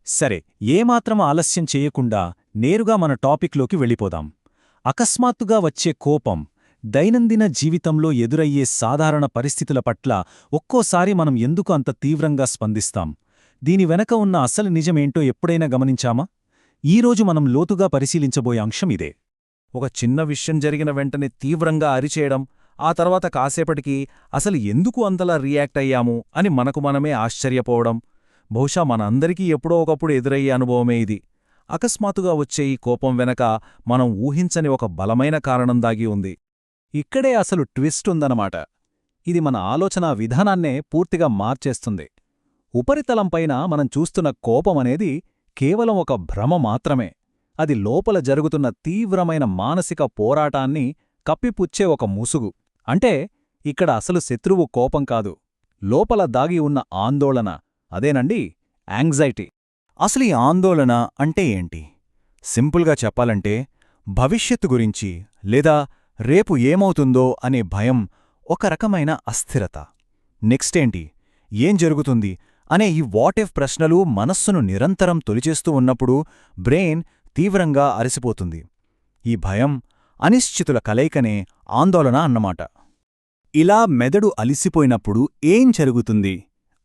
సరే, ఏమాత్రం ఆలస్యం చేయకుండా నేరుగా మన టాపిక్లోకి వెళ్ళిపోదాం. అకస్మాత్తుగా వచ్చే కోపం దైనందిన జీవితంలో ఎదురయ్యే సాధారణ పరిస్థితుల పట్ల ఒక్కోసారి మనం ఎందుకు అంత తీవ్రంగా స్పందిస్తాం? దీని వెనక ఉన్న అసలు నిజమేంటో ఎప్పుడైనా గమనించామా? ఈరోజు మనం లోతుగా పరిశీలించబోయే అంశం ఇదే. ఒక చిన్న విషయం జరిగిన వెంటనే తీవ్రంగా అరిచేయడం, ఆ తర్వాత కాసేపటికి అసలు ఎందుకు అంతలా రియాక్ట్ అయ్యాము అని మనకు మనమే ఆశ్చర్యపోవడం. బహుశా మనందరికీ ఎప్పుడో ఒకప్పుడు ఎదురయ్యే అనుభవమే ఇది. అకస్మాత్తుగా వచ్చే ఈ కోపం వెనక మనం ఊహించని ఒక బలమైన కారణం దాగి ఉంది. ఇక్కడే అసలు ట్విస్ట్ ఉందన్నమాట. ఇది మన ఆలోచనా విధానాన్నే పూర్తిగా మార్చేస్తుంది. ఉపరితలంపైన మనం చూస్తున్న కోపమనేది కేవలం ఒక భ్రమ మాత్రమే. అది లోపల జరుగుతున్న తీవ్రమైన మానసిక పోరాటాన్ని కప్పిపుచ్చే ఒక ముసుగు. అంటే ఇక్కడ అసలు శత్రువు కోపం కాదు, లోపల దాగి ఉన్న ఆందోళన, అదేనండి యాంగ్జైటీ. అసలు ఈ ఆందోళన అంటే ఏంటి? సింపుల్గా చెప్పాలంటే భవిష్యత్తు గురించి లేదా రేపు ఏమవుతుందో అనే భయం, ఒక రకమైన అస్థిరత. నెక్స్ట్ ఏంటి, ఏం జరుగుతుంది అనే ఈ వాట్ ఇఫ్ ప్రశ్నలు మనస్సును నిరంతరం తొలిచేస్తూ ఉన్నప్పుడు బ్రెయిన్ తీవ్రంగా అలసిపోతుంది. ఈ భయం, అనిశ్చితుల కలయికనే ఆందోళన అన్నమాట. ఇలా మెదడు అలిసిపోయినప్పుడు ఏం జరుగుతుంది?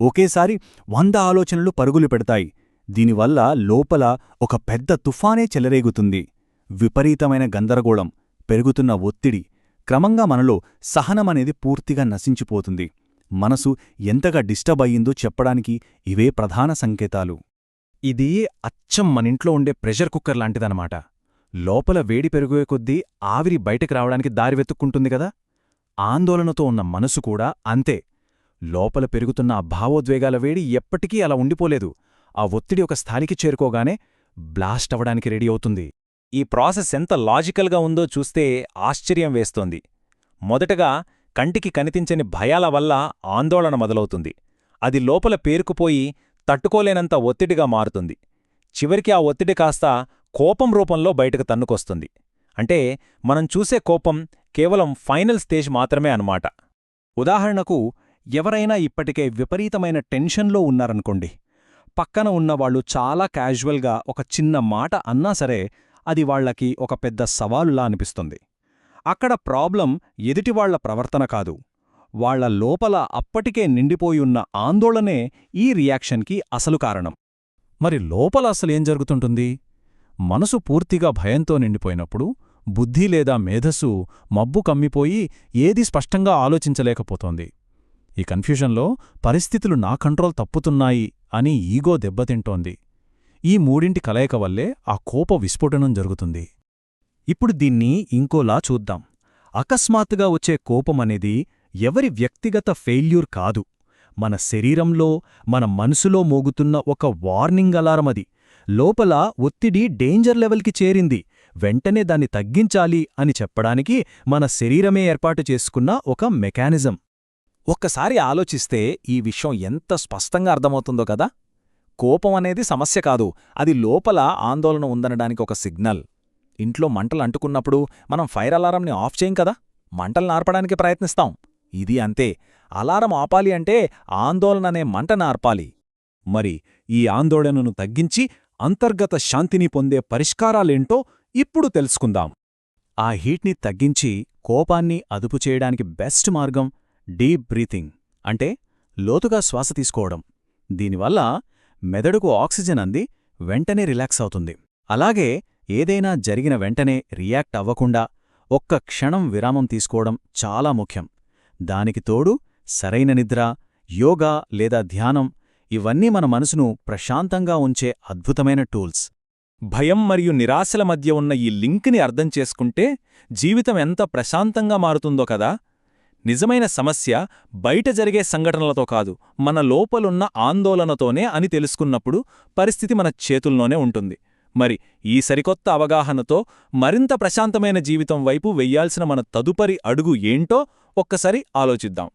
ఒకేసారి 100 ఆలోచనలు పరుగులు పెడతాయి. దీనివల్ల లోపల ఒక పెద్ద తుఫానే చెలరేగుతుంది. విపరీతమైన గందరగోళం, పెరుగుతున్న ఒత్తిడి, క్రమంగా మనలో సహనమనేది పూర్తిగా నశించిపోతుంది. మనసు ఎంతగా డిస్టర్బ్ అయ్యిందో చెప్పడానికి ఇవే ప్రధాన సంకేతాలు. ఇది అచ్చం మనింట్లో ఉండే ప్రెషర్ కుక్కర్ లాంటిదనమాట. లోపల వేడి పెరిగే కొద్దీ ఆవిరి బయటకు రావడానికి దారి వెతుక్కుంటుంది కదా. ఆందోళనతో ఉన్న మనసు కూడా అంతే. లోపల పెరుగుతున్న ఆ భావోద్వేగాల వేడి ఎప్పటికీ అలా ఉండిపోలేదు. ఆ ఒత్తిడి ఒక స్థాయికి చేరుకోగానే బ్లాస్ట్ అవడానికి రెడీ అవుతుంది. ఈ ప్రాసెస్ ఎంత లాజికల్గా ఉందో చూస్తే ఆశ్చర్యం వేస్తోంది. మొదటగా కంటికి కనిపించని భయాల వల్ల ఆందోళన మొదలవుతుంది. అది లోపల పేరుకుపోయి తట్టుకోలేనంత ఒత్తిడిగా మారుతుంది. చివరికి ఆ ఒత్తిడి కాస్త కోపం రూపంలో బయటకు తన్నుకొస్తుంది. అంటే మనం చూసే కోపం కేవలం ఫైనల్ స్టేజ్ మాత్రమే అన్నమాట. ఉదాహరణకు, ఎవరైనా ఇప్పటికే విపరీతమైన టెన్షన్లో ఉన్నారనుకోండి. పక్కన ఉన్నవాళ్లు చాలా క్యాజువల్గా ఒక చిన్న మాట అన్నా సరే అది వాళ్లకి ఒక పెద్ద సవాలులా అనిపిస్తుంది. అక్కడ ప్రాబ్లం ఎదుటివాళ్ల ప్రవర్తన కాదు, వాళ్ల లోపల అప్పటికే నిండిపోయున్న ఆందోళనే ఈ రియాక్షన్కి అసలు కారణం. మరి లోపల అసలేం జరుగుతుంటుంది? మనసు పూర్తిగా భయంతో నిండిపోయినప్పుడు బుద్ధి లేదా మేధస్సు మబ్బు కమ్మిపోయి ఏదీ స్పష్టంగా ఆలోచించలేకపోతోంది. ఈ కన్ఫ్యూజన్లో పరిస్థితులు నా కంట్రోల్ తప్పుతున్నాయి అని ఈగో దెబ్బతింటోంది. ఈ మూడింటి కలయిక వల్లే ఆ కోప విస్ఫోటనం జరుగుతుంది. ఇప్పుడు దీన్ని ఇంకోలా చూద్దాం. అకస్మాత్తుగా వచ్చే కోపమనేది ఎవరి వ్యక్తిగత ఫెయిల్యూర్ కాదు, మన శరీరంలో, మన మనసులో మోగుతున్న ఒక వార్నింగ్ అలారమది. లోపల ఒత్తిడి డేంజర్ లెవెల్కి చేరింది, వెంటనే దాన్ని తగ్గించాలి అని చెప్పడానికి మన శరీరమే ఏర్పాటు చేసుకున్న ఒక మెకానిజం. ఒక్కసారి ఆలోచిస్తే ఈ విషయం ఎంత స్పష్టంగా అర్థమవుతుందో కదా. కోపం అనేది సమస్య కాదు, అది లోపల ఆందోళన ఉందనడానికి ఒక సిగ్నల్. ఇంట్లో మంటలు అంటుకున్నప్పుడు మనం ఫైర్ అలారంని ఆఫ్ చేయం కదా, మంటల్ని ఆర్పడానికి ప్రయత్నిస్తాం. ఇది అంతే, అలారం ఆపాలి అంటే ఆందోళననే మంటను ఆర్పాలి. మరి ఈ ఆందోళనను తగ్గించి అంతర్గత శాంతిని పొందే పరిష్కారాలేంటో ఇప్పుడు తెలుసుకుందాం. ఆ హీట్ని తగ్గించి కోపాన్ని అదుపు చేయడానికి బెస్ట్ మార్గం డీప్ బ్రీతింగ్, అంటే లోతుగా శ్వాస తీసుకోవడం. దీనివల్ల మెదడుకు ఆక్సిజన్ అంది వెంటనే రిలాక్స్ అవుతుంది. అలాగే ఏదైనా జరిగిన వెంటనే రియాక్ట్ అవ్వకుండా ఒక్క క్షణం విరామం తీసుకోవడం చాలా ముఖ్యం. దానికి తోడు సరైన నిద్ర, యోగా లేదా ధ్యానం, ఇవన్నీ మన మనసును ప్రశాంతంగా ఉంచే అద్భుతమైన టూల్స్. భయం మరియు నిరాశల మధ్య ఉన్న ఈ లింక్ని అర్థం చేసుకుంటే జీవితం ఎంత ప్రశాంతంగా మారుతుందో కదా. నిజమైన సమస్య బయట జరిగే సంఘటనలతో కాదు, మన లోపలున్న ఆందోళనతోనే అని తెలుసుకున్నప్పుడు పరిస్థితి మన చేతుల్లోనే ఉంటుంది. మరి ఈ సరికొత్త అవగాహనతో మరింత ప్రశాంతమైన జీవితం వైపు వెయ్యాల్సిన మన తదుపరి అడుగు ఏంటో ఒక్కసారి ఆలోచిద్దాం.